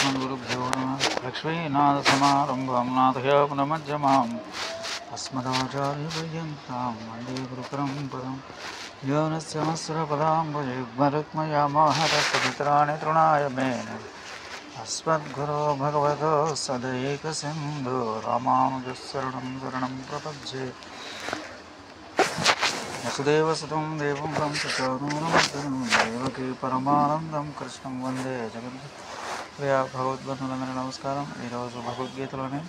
अस्मद्गुरुभ्यो नमः। लक्ष्मीनाथसमारम्भां नाथयामुनमध्यमाम् अस्मदाचार्यपर्यन्तां वन्दे गुरुपरम्परां। योनस्यमस्रपदाम्बुजयुग्मरुक्मयामोहतस्तपितराणि तृणाय मेने अस्मद्गुरो भगवतो सदैकसिन्धो रामानुजशरणं शरणं प्रपद्ये। वसुदेवसुतं देवं तं सचानूरमर्दनं देवकी परमानन्दं कृष्णं వందే జగద్గురు. ప్రియ భగవద్బంధువులందరికీ నమస్కారం. ఈరోజు భగవద్గీతలోని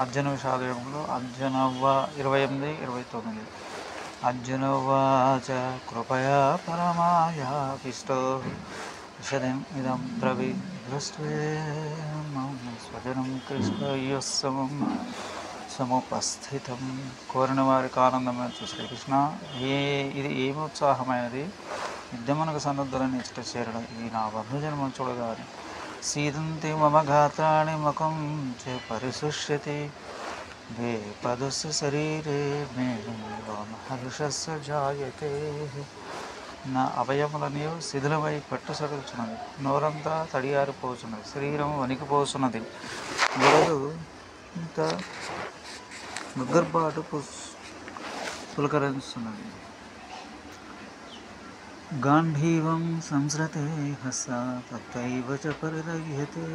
అర్జున విషాదయోగంలో అర్జునవ్వ 28-29. అర్జునవాచ కృపయా పరమాయాపిష్టో విశదం ఇదం ద్రవిదృష్ట్వేమం స్వజనం కృష్ణయస్సమం సముపస్థితం. కోరిన వారికి ఆనందమైన శ్రీకృష్ణ, ఇది ఏమి ఉత్సాహమైనది, యుద్ధమునకు సన్నద్ధులని ఇచ్చట చేరడం. ఇది నా బంధుజన్మం చూడగాని సీదంతి మమ ఘాతాని ముఖం చే పరిశుష్యతి వేపదస్సు శరీరే మే హర్షస్సు జాయతే. నా అవయములని శిథిలమై పట్టుసగుచున్నది, నోరంతా తడియారిపోతున్నది, శరీరం వణికిపోతున్నది, గొడలు ఇంత గర్భాటు పులకరిస్తున్నది. గాంధీవం సంస్రతే హస తత్తైవ చ పరిరయ్యతే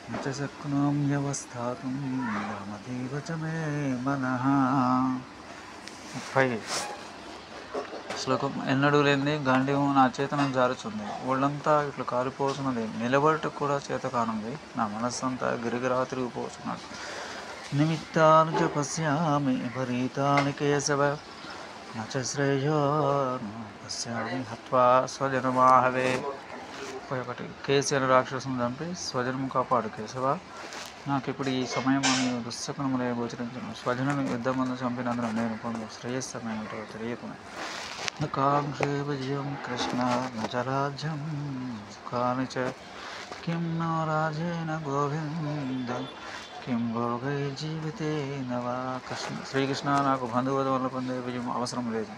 న చ శక్నోమ్యవస్థాతుం రామదేవ చ మే మనః. 30 శ్లోకం. ఎన్నడూ లేనిది గాంధీవం నా చేతనం జారుచుంది, ఒళ్ళంతా ఇట్లు కారిపోతున్నది, నిలబడటకు కూడా చేత కానుంది, నా మనస్సంతా గిరిగిరా తిరిగిపోతున్నది. నిమిత్తాని చ పశ్యామి విపరీతాని కేశవ న చ శ్రేయో పశ్యామి హత్వా స్వజనమాహవే. 1. కేసి అనే రాక్షసుని చంపి స్వజనము కాపాడు కేశవ. నాకు ఇప్పుడు ఈ సమయం అని దుశ్శకునములే గోచరించను. స్వజనుని యుద్ధమందు చంపినందున నేను పొందు శ్రేయస్సమేమిటో తెలియకునే. న కాంక్షే విజయం కృష్ణ న చ రాజ్యం కాని చ కిం నో రాజేన గోవింద కిం భోగై జీవితే నవా. శ్రీకృష్ణ, నాకు బంధువధ వల్ల పొందే విజయం అవసరం లేదు,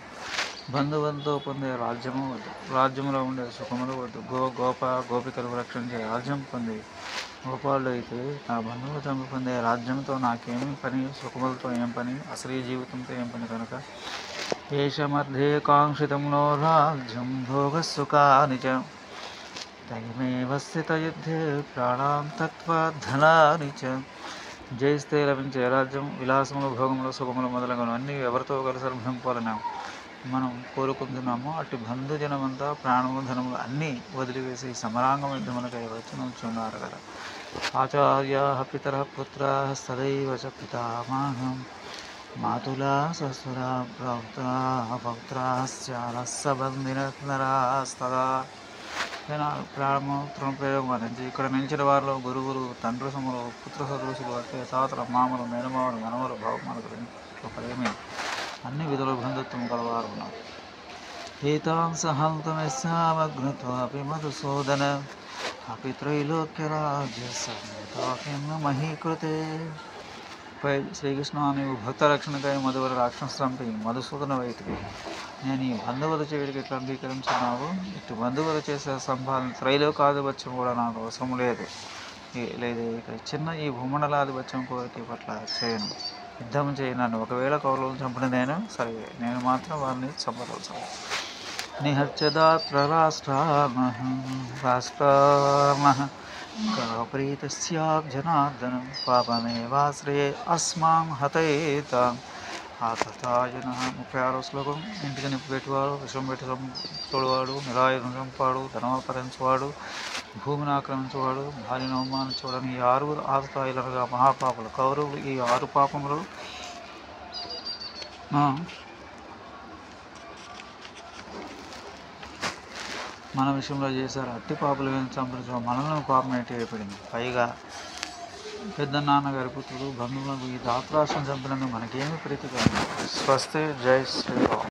బంధువులతో పొందే రాజ్యము వద్దు, రాజ్యములో ఉండే సుఖములు వద్దు, గోపికలు రక్షించే రాజ్యం పొంది గోపాలుడు అయితే నా బంధువులతో పొందే రాజ్యంతో నాకేమి పని, సుఖములతో ఏం పని, అసలు జీవితంతో ఏం పని కనుక. ఏషమర్థే కాంక్షితంలో రాజ్యం భోగసుఖాని చ తైమేవ స్థిత యుద్ధే ప్రాణాం తత్వా ధనాని చ. జయిస్తే లభించే రాజ్యం, విలాసములు, భోగములు, సుఖములు మొదలగును అన్నీ ఎవరితో కలిసి అనుభవింపాలని మనం కోరుకుంటున్నామో అటు బంధుజనమంతా ప్రాణములు, ధనములు అన్నీ వదిలివేసి సమరాంగం యుద్ధమునకై వచ్చి నుంచున్నారు కదా. ఆచార్య పితర పుత్ర సదైవ చ పితామహం మాతులా ససురా పౌత్రాశ్చారస్సబంధినరాస్తదా. ప్రాణము తృణప్రయోగం అనేది ఇక్కడ నిలిచిన వారిలో గురువులు, తండ్రి సములు, పుత్ర సదృశులు, అంటే తాతల, మామలు, మేనమామలు, మనవలు, భావమానకులు, ఒకరేమి అన్ని విధుల బంధుత్వం కలవారు ఉన్నారు. ఏతాం సహంతమస్యామగ్నత్వాపి మధుసూదన అపి త్రైలోక్యరాజ్యస్య మహీకృతే. శ్రీకృష్ణ, నీవు భక్త రక్షణకై మధువర రాక్షసు చంపి మధుసూదన వైతివి, నేను ఈ బంధువుల చేయడికి ఎట్లా అంగీకరించున్నావు. ఇటు బంధువులు చేసే సంపాదన త్రైలోకాధిపత్యం కూడా నాకు అవసరం లేదు. ఇక చిన్న ఈ భూమండలాధిపత్యం కోరిక పట్ల చేయను, యుద్ధం చేయను. ఒకవేళ కౌరవులను చంపిన సరే, నేను మాత్రం వారిని చంపదలుచాను. నిహత్యదాత్ర రాష్ట్రామః ప్రీతస్యాబ్ జనార్దనం పాపమేవాశ్రయే అస్మాం హతయేతాం ఆతతాయన. 36 శ్లోకం. ఇంటికి నిప్పు పెట్టివాడు, విషం పెట్టి చూడవాడు, నిరాయుధం చంపాడు, ధనమపరించేవాడు, భూమిని ఆక్రమించేవాడు, భార్యను అవమానించేవాడు, ఈ 6 ఆతతాయులనగా మహాపాపులు కౌరవులు. ఈ 6 పాపములు మన విషయంలో చేశారు. అట్టి పాపులు చంపించడం మనల్ని పాపం ఏంటి ఏర్పడింది. పైగా పెద్ద నాన్నగారి పుత్రుడు బంధువులకు ఈ దాతరాష్ట్రం చంపినందుకు మనకేమీ ప్రీతి కలిగింది. స్వస్తి. జై శ్రీరామ్.